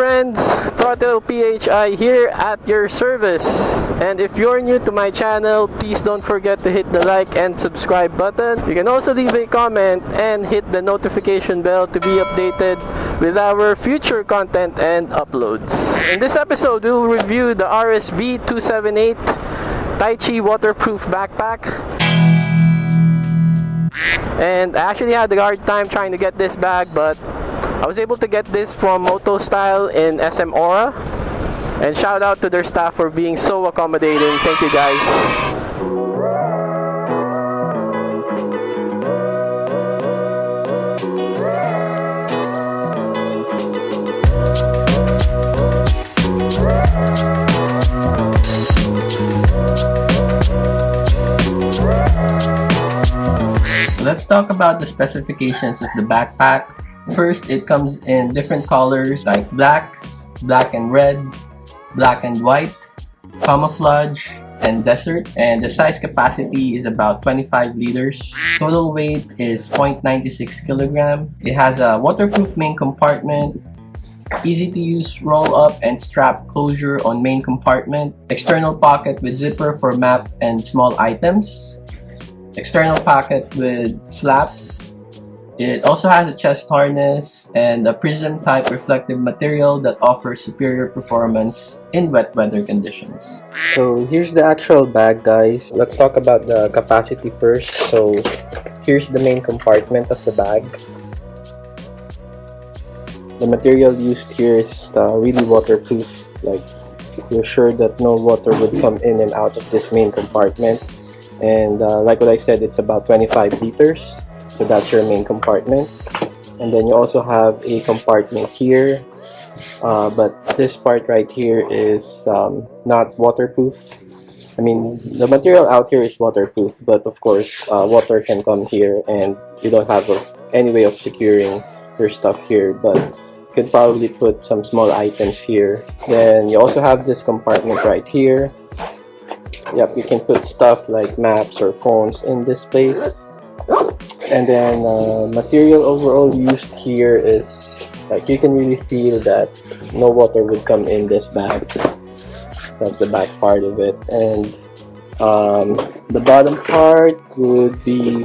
friends, Throttle PHI here at your service. And if you're new to my channel, please don't forget to hit the like and subscribe button. You can also leave a comment and hit the notification bell to be updated with our future content and uploads. In this episode, we'll review the RSB 278 Taichi waterproof backpack. And I actually had a hard time trying to get this bag, but I was able to get this from Moto Style in SM Aura. And shout out to their staff for being so accommodating. Thank you guys. Let's talk about the specifications of the backpack. First, it comes in different colors like black, black and red, black and white, camouflage, and desert. And the size capacity is about 25 liters. Total weight is 0.96 kilogram. It has a waterproof main compartment, easy to use roll up and strap closure on main compartment, external pocket with zipper for map and small items, external pocket with flap. It also has a chest harness and a Prism type reflective material that offers superior performance in wet weather conditions. So here's the actual bag, guys. Let's talk about the capacity first. So here's the main compartment of the bag. The material used here is really waterproof. Like, you're sure that no water would come in and out of this main compartment. And like what I said, it's about 25 liters. So that's your main compartment. And then you also have a compartment here. But this part right here is not waterproof. I mean, the material out here is waterproof, but of course, water can come here and you don't have any way of securing your stuff here. But you could probably put some small items here. Then you also have this compartment right here. Yep, you can put stuff like maps or phones in this space. And then material overall used here is like, you can really feel that no water would come in this bag. That's the back part of it. And the bottom part would be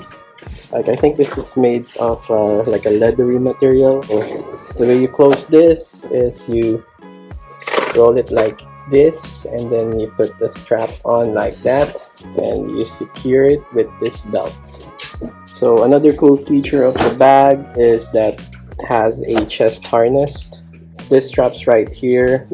like, I think this is made of like a leathery material. The way you close this is you roll it like this, and then you put the strap on like that, and you secure it with this belt. So another cool feature of the bag is that it has a chest harness. This strap's right here.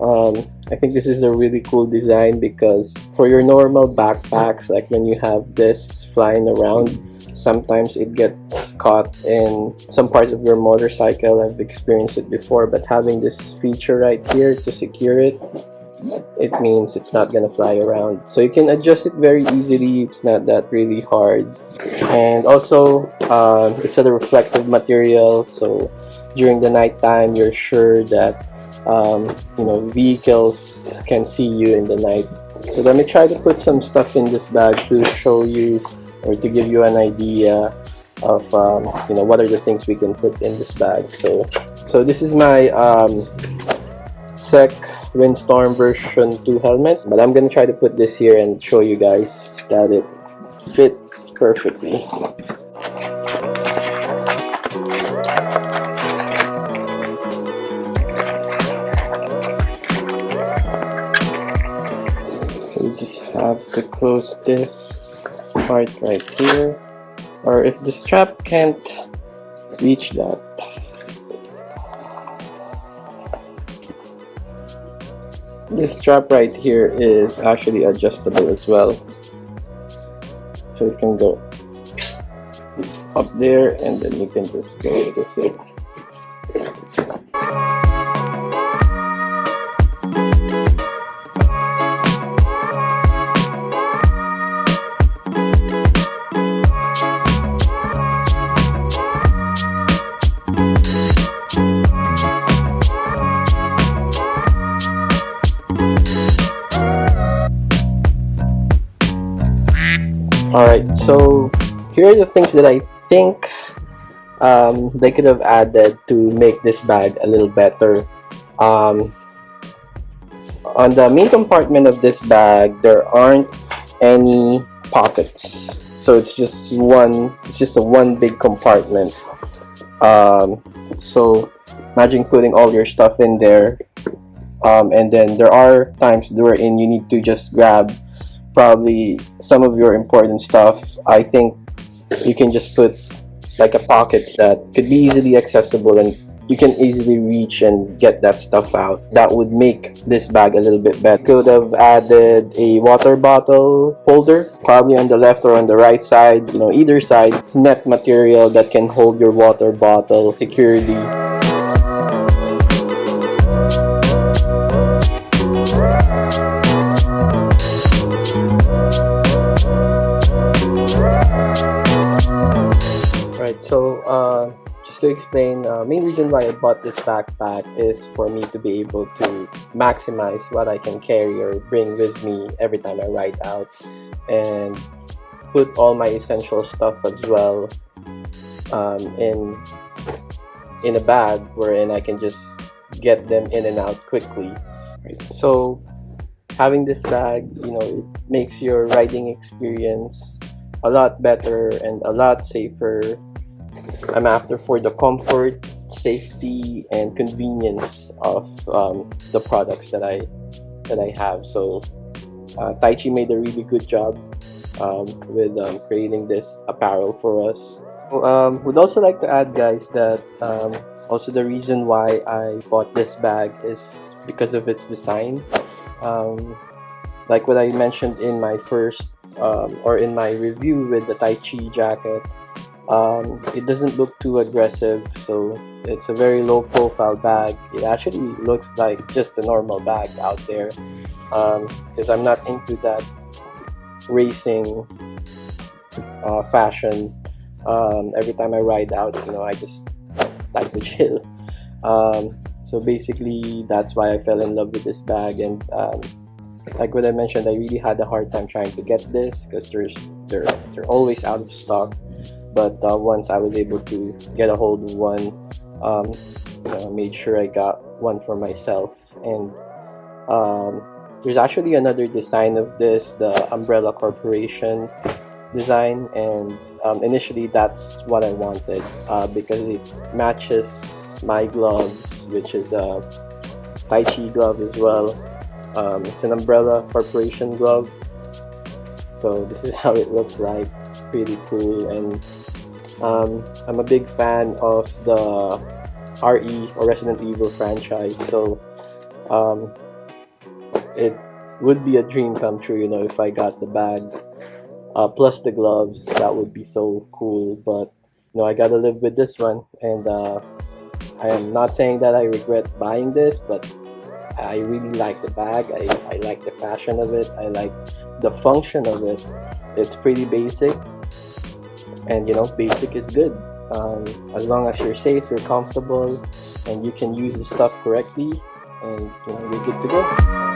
I think this is a really cool design because for your normal backpacks, like when you have this flying around, sometimes it gets caught in some parts of your motorcycle. I've experienced it before, but having this feature right here to secure it, it means it's not gonna fly around. So you can adjust it very easily. It's not that really hard. And also, it's a reflective material, so during the nighttime, you're sure that you know, vehicles can see you in the night. So let me try to put some stuff in this bag to show you, or to give you an idea of you know, what are the things we can put in this bag. So this is my SEC Windstorm version 2 helmet, but I'm gonna try to put this here and show you guys that it fits perfectly. So you just have to close this part right here, or if the strap can't reach that, this strap right here is actually adjustable as well, so it can go up there and then you can just go to it. Alright, so here are the things that I think they could have added to make this bag a little better. Um, on the main compartment of this bag, there aren't any pockets, so it's just a one big compartment. So imagine putting all your stuff in there, and then there are times wherein you need to just grab probably some of your important stuff. I think you can just put like a pocket that could be easily accessible, and you can easily reach and get that stuff out. That would make this bag a little bit better. Could have added a water bottle holder, probably on the left or on the right side, either side. Net material that can hold your water bottle securely. So just to explain, main reason why I bought this backpack is for me to be able to maximize what I can carry or bring with me every time I ride out, and put all my essential stuff as well in a bag wherein I can just get them in and out quickly. Right? So having this bag, it makes your riding experience a lot better and a lot safer. I'm after for the comfort, safety, and convenience of the products that I have. So Taichi made a really good job with creating this apparel for us. Would also like to add, guys, that also the reason why I bought this bag is because of its design. Like what I mentioned in my first or in my review with the Taichi jacket, it doesn't look too aggressive, so it's a very low profile bag. It actually looks like just a normal bag out there, because I'm not into that racing fashion. Every time I ride out, I just like to chill. So basically that's why I fell in love with this bag. And like what I mentioned, I really had a hard time trying to get this because they're always out of stock. But once I was able to get a hold of one, I made sure I got one for myself. And there's actually another design of this, the Umbrella Corporation design, and initially that's what I wanted because it matches my gloves, which is a Taichi glove as well. It's an Umbrella Corporation glove, so this is how it looks like. It's pretty cool. And I'm a big fan of the RE or Resident Evil franchise, so it would be a dream come true, if I got the bag plus the gloves. That would be so cool. But I gotta live with this one, and I am not saying that I regret buying this, but I really like the bag. I like the fashion of it. I like the function of it. It's pretty basic, and basic is good. As long as you're safe, you're comfortable, and you can use the stuff correctly, and you're good to go.